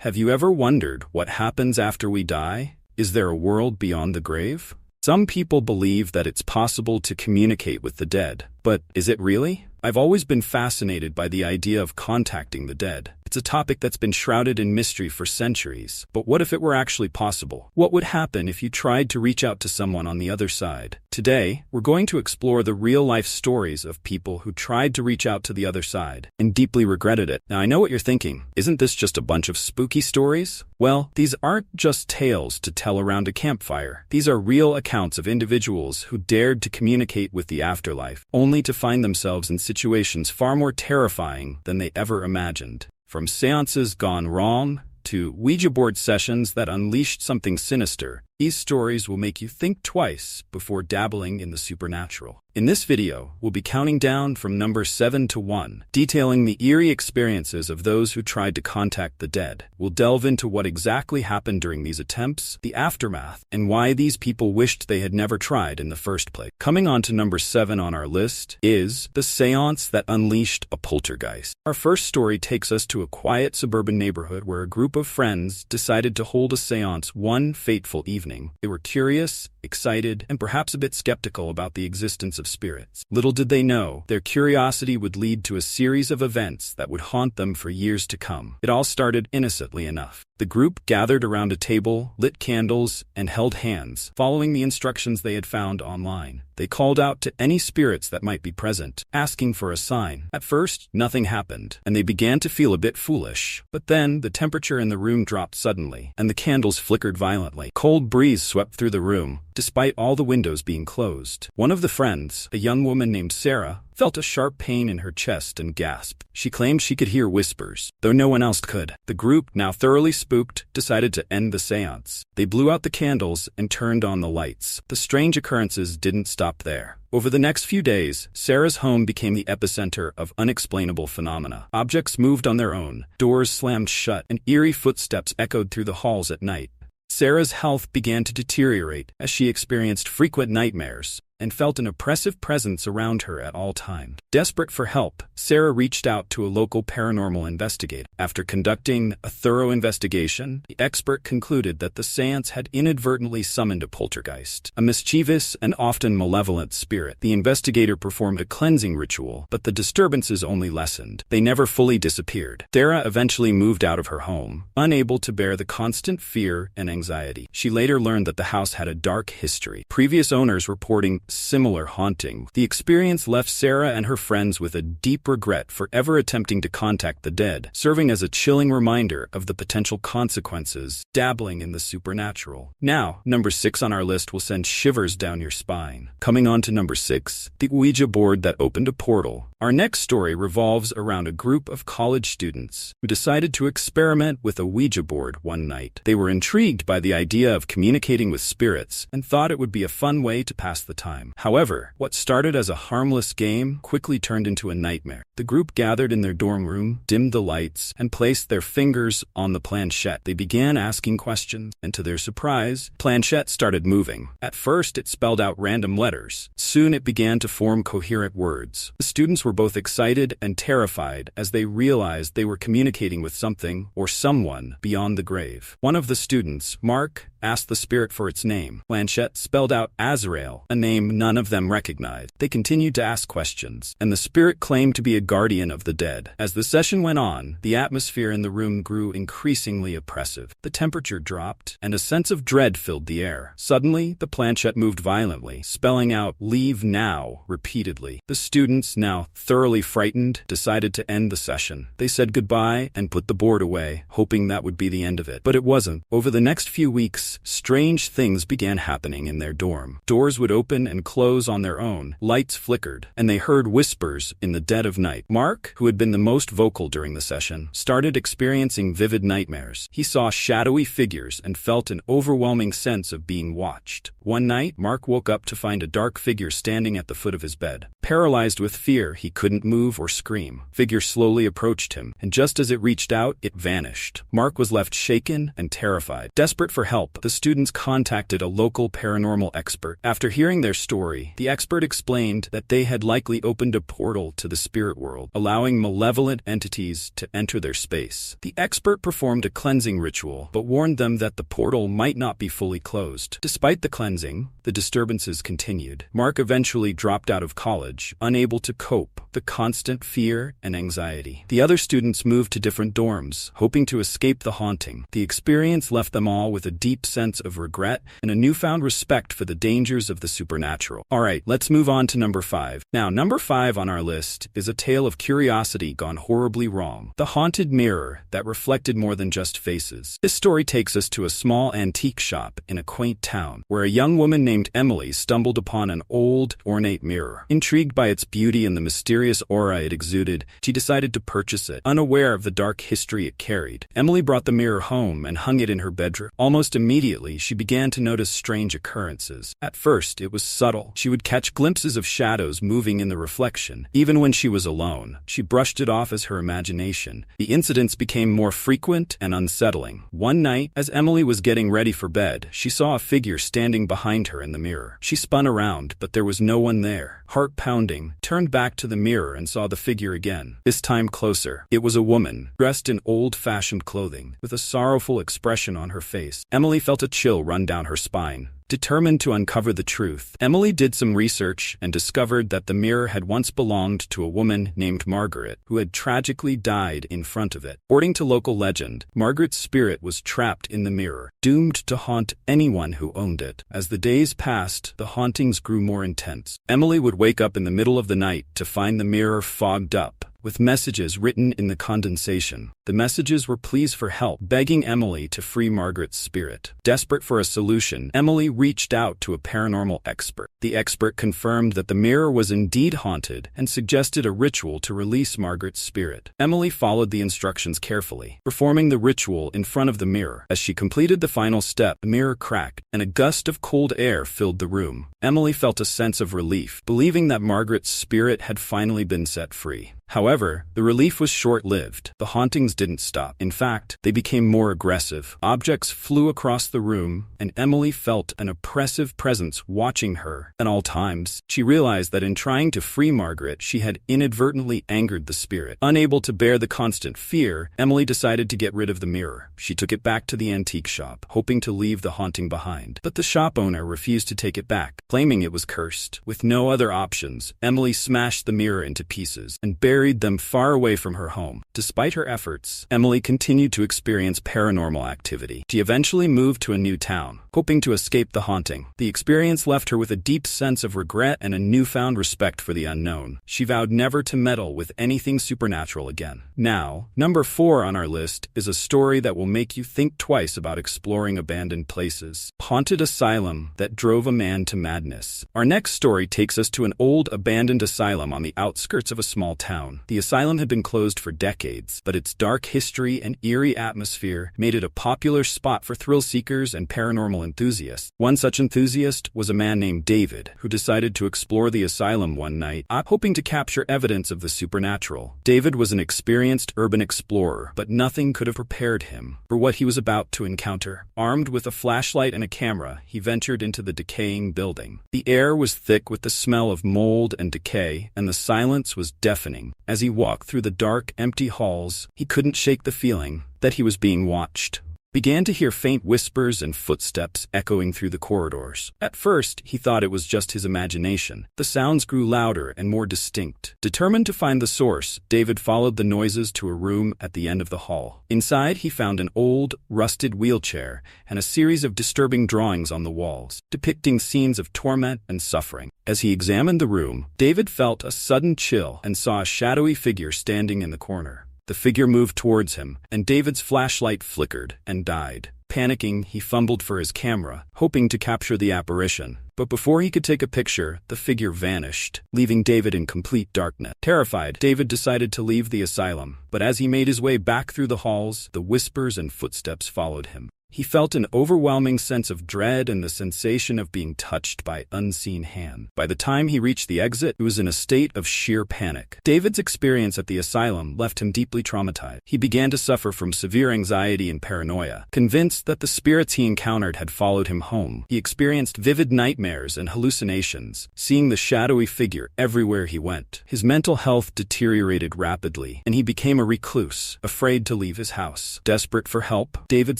Have you ever wondered what happens after we die? Is there a world beyond the grave? Some people believe that it's possible to communicate with the dead, but is it really? I've always been fascinated by the idea of contacting the dead. It's a topic that's been shrouded in mystery for centuries. But what if it were actually possible? What would happen if you tried to reach out to someone on the other side? Today, we're going to explore the real-life stories of people who tried to reach out to the other side and deeply regretted it. Now, I know what you're thinking. Isn't this just a bunch of spooky stories? Well, these aren't just tales to tell around a campfire. These are real accounts of individuals who dared to communicate with the afterlife, only to find themselves in situations far more terrifying than they ever imagined. From seances gone wrong to Ouija board sessions that unleashed something sinister, these stories will make you think twice before dabbling in the supernatural. In this video, we'll be counting down from number 7 to 1, detailing the eerie experiences of those who tried to contact the dead. We'll delve into what exactly happened during these attempts, the aftermath, and why these people wished they had never tried in the first place. Coming on to number 7 on our list is the seance that unleashed a poltergeist. Our first story takes us to a quiet suburban neighborhood where a group of friends decided to hold a seance one fateful evening. They were curious, excited, and perhaps a bit skeptical about the existence of spirits. Little did they know, their curiosity would lead to a series of events that would haunt them for years to come. It all started innocently enough. The group gathered around a table, lit candles, and held hands, following the instructions they had found online. They called out to any spirits that might be present, asking for a sign. At first, nothing happened, and they began to feel a bit foolish. But then, the temperature in the room dropped suddenly, and the candles flickered violently. Cold breeze swept through the room, despite all the windows being closed. One of the friends, a young woman named Sarah, felt a sharp pain in her chest and gasped. She claimed she could hear whispers, though no one else could. The group, now thoroughly spooked, decided to end the seance. They blew out the candles and turned on the lights. The strange occurrences didn't stop there. Over the next few days, Sarah's home became the epicenter of unexplainable phenomena. Objects moved on their own, doors slammed shut, and eerie footsteps echoed through the halls at night. Sarah's health began to deteriorate as she experienced frequent nightmares and felt an oppressive presence around her at all times. Desperate for help, Sarah reached out to a local paranormal investigator. After conducting a thorough investigation, the expert concluded that the seance had inadvertently summoned a poltergeist, a mischievous and often malevolent spirit. The investigator performed a cleansing ritual, but the disturbances only lessened. They never fully disappeared. Sarah eventually moved out of her home, unable to bear the constant fear and anxiety. She later learned that the house had a dark history, previous owners reporting similar haunting. The experience left Sarah and her friends with a deep regret for ever attempting to contact the dead, serving as a chilling reminder of the potential consequences dabbling in the supernatural. Now, number 6 on our list will send shivers down your spine. Coming on to number 6, the Ouija board that opened a portal. Our next story revolves around a group of college students who decided to experiment with a Ouija board one night. They were intrigued by the idea of communicating with spirits and thought it would be a fun way to pass the time. However, what started as a harmless game quickly turned into a nightmare. The group gathered in their dorm room, dimmed the lights, and placed their fingers on the planchette. They began asking questions, and to their surprise, the planchette started moving. At first, it spelled out random letters. Soon it began to form coherent words. The students were both excited and terrified as they realized they were communicating with something or someone beyond the grave. One of the students, Mark, asked the spirit for its name. Planchette spelled out Azrael, a name none of them recognized. They continued to ask questions, and the spirit claimed to be a guardian of the dead. As the session went on, the atmosphere in the room grew increasingly oppressive. The temperature dropped, and a sense of dread filled the air. Suddenly, the planchette moved violently, spelling out "Leave now" repeatedly. The students, now thoroughly frightened, decided to end the session. They said goodbye and put the board away, hoping that would be the end of it. But it wasn't. Over the next few weeks, strange things began happening in their dorm. Doors would open and close on their own, lights flickered, and they heard whispers in the dead of night. Mark, who had been the most vocal during the session, started experiencing vivid nightmares. He saw shadowy figures and felt an overwhelming sense of being watched. One night, Mark woke up to find a dark figure standing at the foot of his bed. Paralyzed with fear, he couldn't move or scream. The figure slowly approached him, and just as it reached out, it vanished. Mark was left shaken and terrified. Desperate for help, The students contacted a local paranormal expert. After hearing their story, the expert explained that they had likely opened a portal to the spirit world, allowing malevolent entities to enter their space. The expert performed a cleansing ritual, but warned them that the portal might not be fully closed. Despite the cleansing, the disturbances continued. Mark eventually dropped out of college, unable to cope with the constant fear and anxiety. The other students moved to different dorms, hoping to escape the haunting. The experience left them all with a deep sense of regret and a newfound respect for the dangers of the supernatural. Alright, let's move on to number 5. Now, number 5 on our list is a tale of curiosity gone horribly wrong. The haunted mirror that reflected more than just faces. This story takes us to a small antique shop in a quaint town, where a young woman named Emily stumbled upon an old, ornate mirror. Intrigued by its beauty and the mysterious aura it exuded, she decided to purchase it, unaware of the dark history it carried. Emily brought the mirror home and hung it in her bedroom. Almost immediately, she began to notice strange occurrences. At first, it was subtle. She would catch glimpses of shadows moving in the reflection. Even when she was alone, she brushed it off as her imagination. The incidents became more frequent and unsettling. One night, as Emily was getting ready for bed, she saw a figure standing behind her in the mirror. She spun around, but there was no one there. Heart pounding, turned back to the mirror and saw the figure again, this time closer. It was a woman, dressed in old-fashioned clothing, with a sorrowful expression on her face. Emily felt a chill run down her spine. Determined to uncover the truth, Emily did some research and discovered that the mirror had once belonged to a woman named Margaret, who had tragically died in front of it. According to local legend, Margaret's spirit was trapped in the mirror, doomed to haunt anyone who owned it. As the days passed, the hauntings grew more intense. Emily would wake up in the middle of the night to find the mirror fogged up, with messages written in the condensation. The messages were pleas for help, begging Emily to free Margaret's spirit. Desperate for a solution, Emily reached out to a paranormal expert. The expert confirmed that the mirror was indeed haunted and suggested a ritual to release Margaret's spirit. Emily followed the instructions carefully, performing the ritual in front of the mirror. As she completed the final step, the mirror cracked, and a gust of cold air filled the room. Emily felt a sense of relief, believing that Margaret's spirit had finally been set free. However, the relief was short-lived. The hauntings didn't stop. In fact, they became more aggressive. Objects flew across the room, and Emily felt an oppressive presence watching her at all times. She realized that in trying to free Margaret, she had inadvertently angered the spirit. Unable to bear the constant fear, Emily decided to get rid of the mirror. She took it back to the antique shop, hoping to leave the haunting behind. But the shop owner refused to take it back, claiming it was cursed. With no other options, Emily smashed the mirror into pieces and buried them far away from her home. Despite her efforts, Emily continued to experience paranormal activity. She eventually moved to a new town, hoping to escape the haunting. The experience left her with a deep sense of regret and a newfound respect for the unknown. She vowed never to meddle with anything supernatural again. Now, number 4 on our list is a story that will make you think twice about exploring abandoned places. Haunted asylum that drove a man to madness. Our next story takes us to an old abandoned asylum on the outskirts of a small town. The asylum had been closed for decades, but its dark history and eerie atmosphere made it a popular spot for thrill seekers and paranormal enthusiasts. One such enthusiast was a man named David, who decided to explore the asylum one night, hoping to capture evidence of the supernatural. David was an experienced urban explorer, but nothing could have prepared him for what he was about to encounter. Armed with a flashlight and a camera, he ventured into the decaying building. The air was thick with the smell of mold and decay, and the silence was deafening. As he walked through the dark, empty halls, he couldn't shake the feeling that he was being watched. Began to hear faint whispers and footsteps echoing through the corridors. At first, he thought it was just his imagination. The sounds grew louder and more distinct. Determined to find the source, David followed the noises to a room at the end of the hall. Inside, he found an old, rusted wheelchair and a series of disturbing drawings on the walls, depicting scenes of torment and suffering. As he examined the room, David felt a sudden chill and saw a shadowy figure standing in the corner. The figure moved towards him, and David's flashlight flickered and died. Panicking, he fumbled for his camera, hoping to capture the apparition. But before he could take a picture, the figure vanished, leaving David in complete darkness. Terrified, David decided to leave the asylum, but as he made his way back through the halls, the whispers and footsteps followed him. He felt an overwhelming sense of dread and the sensation of being touched by unseen hand. By the time he reached the exit, he was in a state of sheer panic. David's experience at the asylum left him deeply traumatized. He began to suffer from severe anxiety and paranoia. Convinced that the spirits he encountered had followed him home, he experienced vivid nightmares and hallucinations, seeing the shadowy figure everywhere he went. His mental health deteriorated rapidly, and he became a recluse, afraid to leave his house. Desperate for help, David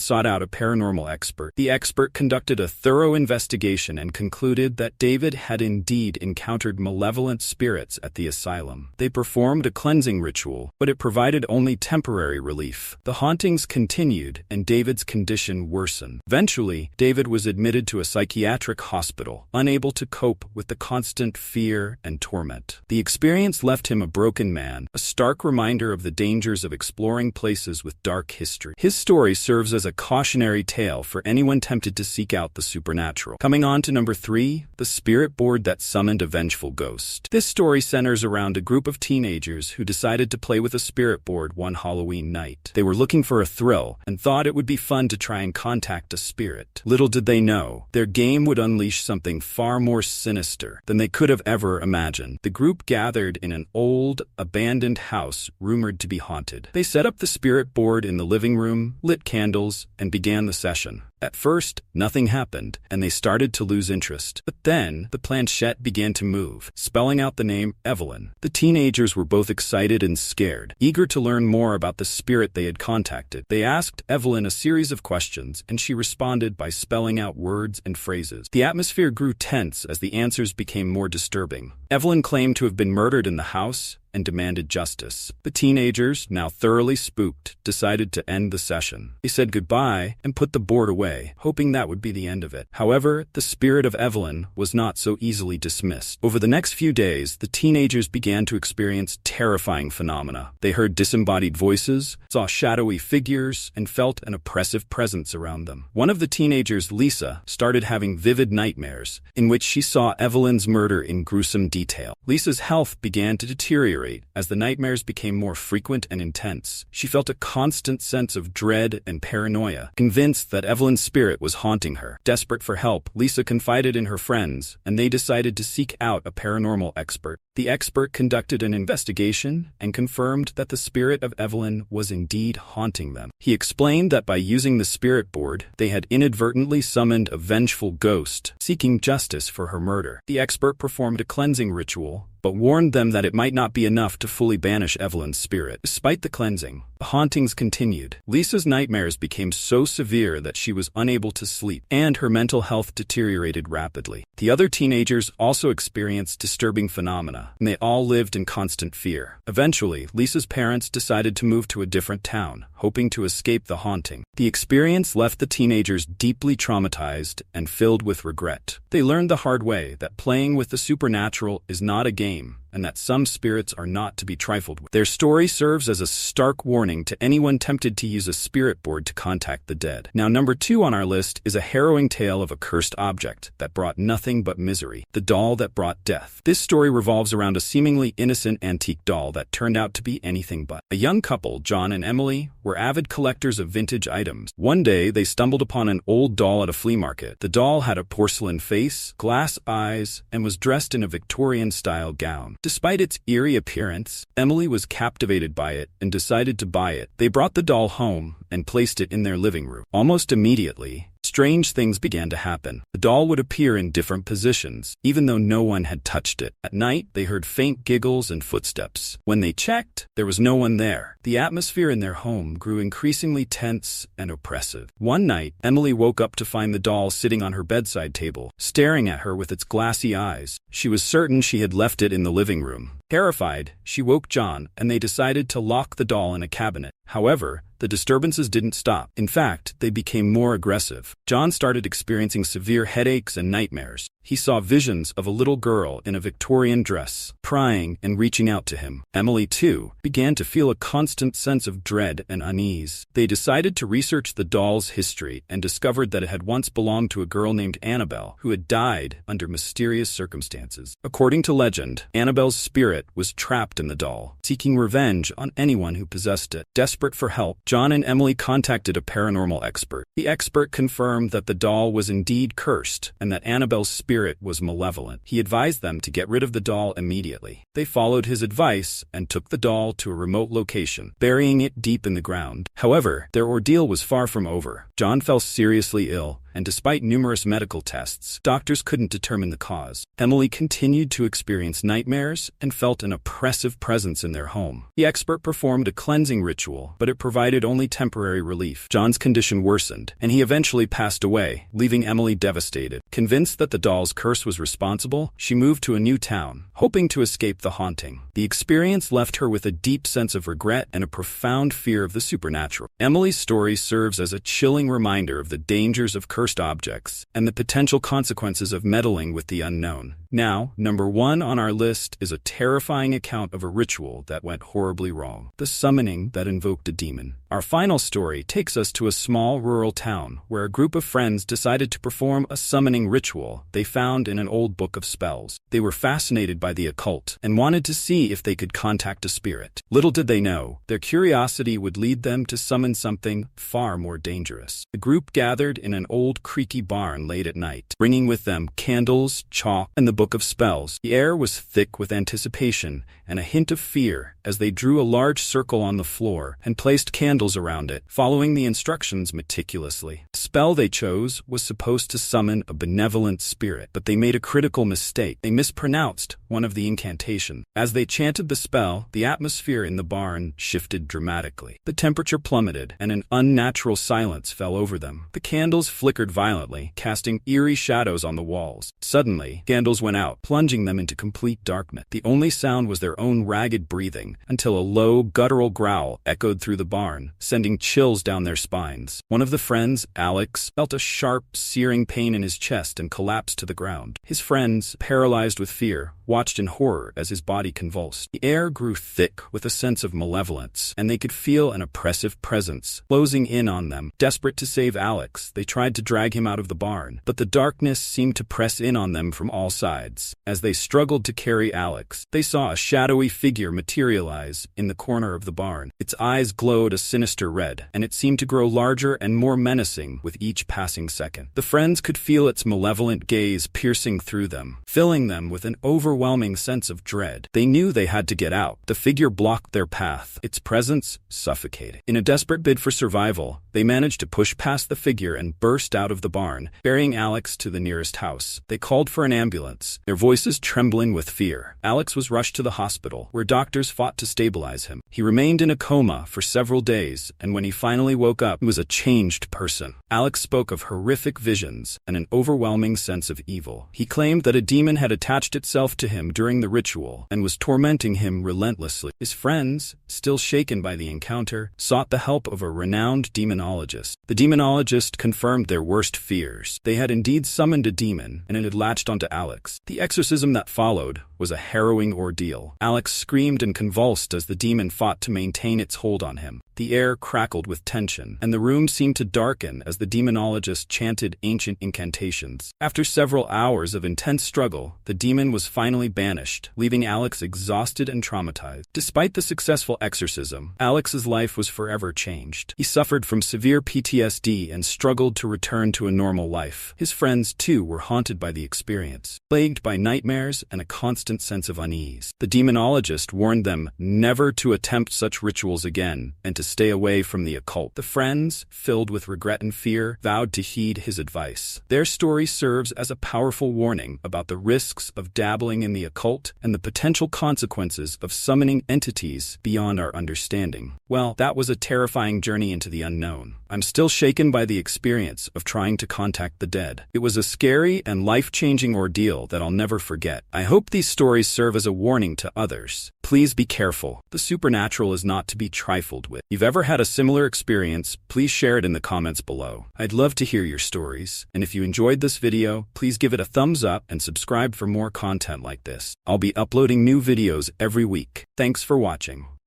sought out a paranormal expert. The expert conducted a thorough investigation and concluded that David had indeed encountered malevolent spirits at the asylum. They performed a cleansing ritual, but it provided only temporary relief. The hauntings continued, and David's condition worsened. Eventually, David was admitted to a psychiatric hospital, unable to cope with the constant fear and torment. The experience left him a broken man, a stark reminder of the dangers of exploring places with dark history. His story serves as a cautionary tale for anyone tempted to seek out the supernatural. Coming on to number 3, the spirit board that summoned a vengeful ghost. This story centers around a group of teenagers who decided to play with a spirit board one Halloween night. They were looking for a thrill and thought it would be fun to try and contact a spirit. Little did they know, their game would unleash something far more sinister than they could have ever imagined. The group gathered in an old, abandoned house rumored to be haunted. They set up the spirit board in the living room, lit candles, and began the session. At first, nothing happened, and they started to lose interest. But then, the planchette began to move, spelling out the name Evelyn. The teenagers were both excited and scared, eager to learn more about the spirit they had contacted. They asked Evelyn a series of questions, and she responded by spelling out words and phrases. The atmosphere grew tense as the answers became more disturbing. Evelyn claimed to have been murdered in the house and demanded justice. The teenagers, now thoroughly spooked, decided to end the session. They said goodbye and put the board away, hoping that would be the end of it. However, the spirit of Evelyn was not so easily dismissed. Over the next few days, the teenagers began to experience terrifying phenomena. They heard disembodied voices, saw shadowy figures, and felt an oppressive presence around them. One of the teenagers, Lisa, started having vivid nightmares, in which she saw Evelyn's murder in gruesome detail. Lisa's health began to deteriorate as the nightmares became more frequent and intense. She felt a constant sense of dread and paranoia, convinced that Evelyn's spirit was haunting her. Desperate for help, Lisa confided in her friends, and they decided to seek out a paranormal expert. The expert conducted an investigation and confirmed that the spirit of Evelyn was indeed haunting them. He explained that by using the spirit board, they had inadvertently summoned a vengeful ghost, seeking justice for her murder. The expert performed a cleansing ritual, but warned them that it might not be enough to fully banish Evelyn's spirit. Despite the cleansing, the hauntings continued. Lisa's nightmares became so severe that she was unable to sleep, and her mental health deteriorated rapidly. The other teenagers also experienced disturbing phenomena, and they all lived in constant fear. Eventually, Lisa's parents decided to move to a different town, hoping to escape the haunting. The experience left the teenagers deeply traumatized and filled with regret. They learned the hard way that playing with the supernatural is not a game, and that some spirits are not to be trifled with. Their story serves as a stark warning to anyone tempted to use a spirit board to contact the dead. Now, number 2 on our list is a harrowing tale of a cursed object that brought nothing but misery, the doll that brought death. This story revolves around a seemingly innocent antique doll that turned out to be anything but. A young couple, John and Emily, were avid collectors of vintage items. One day, they stumbled upon an old doll at a flea market. The doll had a porcelain face, glass eyes, and was dressed in a Victorian-style gown. Despite its eerie appearance, Emily was captivated by it and decided to buy it. They brought the doll home and placed it in their living room. Almost immediately, strange things began to happen. The doll would appear in different positions, even though no one had touched it. At night, they heard faint giggles and footsteps. When they checked, there was no one there. The atmosphere in their home grew increasingly tense and oppressive. One night, Emily woke up to find the doll sitting on her bedside table, staring at her with its glassy eyes. She was certain she had left it in the living room. Terrified, she woke John, and they decided to lock the doll in a cabinet. However, the disturbances didn't stop. In fact, they became more aggressive. John started experiencing severe headaches and nightmares. He saw visions of a little girl in a Victorian dress, crying and reaching out to him. Emily, too, began to feel a constant sense of dread and unease. They decided to research the doll's history and discovered that it had once belonged to a girl named Annabelle, who had died under mysterious circumstances. According to legend, Annabelle's spirit was trapped in the doll, seeking revenge on anyone who possessed it. Desperate for help, John and Emily contacted a paranormal expert. The expert confirmed that the doll was indeed cursed and that Annabelle's spirit was malevolent. He advised them to get rid of the doll immediately. They followed his advice and took the doll to a remote location, burying it deep in the ground. However, their ordeal was far from over. John fell seriously ill, and despite numerous medical tests, doctors couldn't determine the cause. Emily continued to experience nightmares and felt an oppressive presence in their home. The expert performed a cleansing ritual, but it provided only temporary relief. John's condition worsened, and he eventually passed away, leaving Emily devastated. Convinced that the doll's curse was responsible, she moved to a new town, hoping to escape the haunting. The experience left her with a deep sense of regret and a profound fear of the supernatural. Emily's story serves as a chilling reminder of the dangers of cursed objects and the potential consequences of meddling with the unknown. Now, number 1 on our list is a terrifying account of a ritual that went horribly wrong: the summoning that invoked a demon. Our final story takes us to a small rural town where a group of friends decided to perform a summoning ritual they found in an old book of spells. They were fascinated by the occult and wanted to see if they could contact a spirit. Little did they know, their curiosity would lead them to summon something far more dangerous. The group gathered in an old creaky barn late at night, bringing with them candles, chalk, and the book of spells. The air was thick with anticipation and a hint of fear as they drew a large circle on the floor and placed candles around it, following the instructions meticulously. The spell they chose was supposed to summon a benevolent spirit, but they made a critical mistake. They mispronounced one of the incantations. As they chanted the spell, the atmosphere in the barn shifted dramatically. The temperature plummeted, and an unnatural silence fell over them. The candles flickered violently, casting eerie shadows on the walls. Suddenly, candles went out, plunging them into complete darkness. The only sound was their own ragged breathing, until a low, guttural growl echoed through the barn, sending chills down their spines. One of the friends, Alex, felt a sharp, searing pain in his chest and collapsed to the ground. His friends, paralyzed with fear, watched in horror as his body convulsed. The air grew thick with a sense of malevolence, and they could feel an oppressive presence closing in on them. Desperate to save Alex, they tried to drag him out of the barn, but the darkness seemed to press in on them from all sides. As they struggled to carry Alex, they saw a shadowy figure materialize in the corner of the barn. Its eyes glowed a sinister red, and it seemed to grow larger and more menacing with each passing second. The friends could feel its malevolent gaze piercing through them, filling them with an overwhelming sense of dread. They knew they had to get out. The figure blocked their path, its presence suffocating. In a desperate bid for survival, they managed to push past the figure and burst out of the barn, bearing Alex to the nearest house. They called for an ambulance, their voices trembling with fear. Alex was rushed to the hospital, where doctors fought to stabilize him. He remained in a coma for several days, and when he finally woke up, he was a changed person. Alex spoke of horrific visions and an overwhelming sense of evil. He claimed that a demon had attached itself to him during the ritual and was tormenting him relentlessly. His friends, still shaken by the encounter, sought the help of a renowned demonologist. The demonologist confirmed their worst fears. They had indeed summoned a demon, and it had latched onto Alex. The exorcism that followed was a harrowing ordeal. Alex screamed and convulsed as the demon fought to maintain its hold on him. The air crackled with tension, and the room seemed to darken as the demonologist chanted ancient incantations. After several hours of intense struggle, the demon was finally banished, leaving Alex exhausted and traumatized. Despite the successful exorcism, Alex's life was forever changed. He suffered from severe PTSD and struggled to return to a normal life. His friends, too, were haunted by the experience, plagued by nightmares and a constant sense of unease. The demonologist warned them never to attempt such rituals again and to stay away from the occult. The friends, filled with regret and fear, vowed to heed his advice. Their story serves as a powerful warning about the risks of dabbling in the occult and the potential consequences of summoning entities beyond our understanding. Well, that was a terrifying journey into the unknown. I'm still shaken by the experience of trying to contact the dead. It was a scary and life-changing ordeal that I'll never forget. I hope these stories serve as a warning to others. Please be careful. The supernatural is not to be trifled with. If you've ever had a similar experience, please share it in the comments below. I'd love to hear your stories, and if you enjoyed this video, please give it a thumbs up and subscribe for more content like this. I'll be uploading new videos every week. Thanks for watching.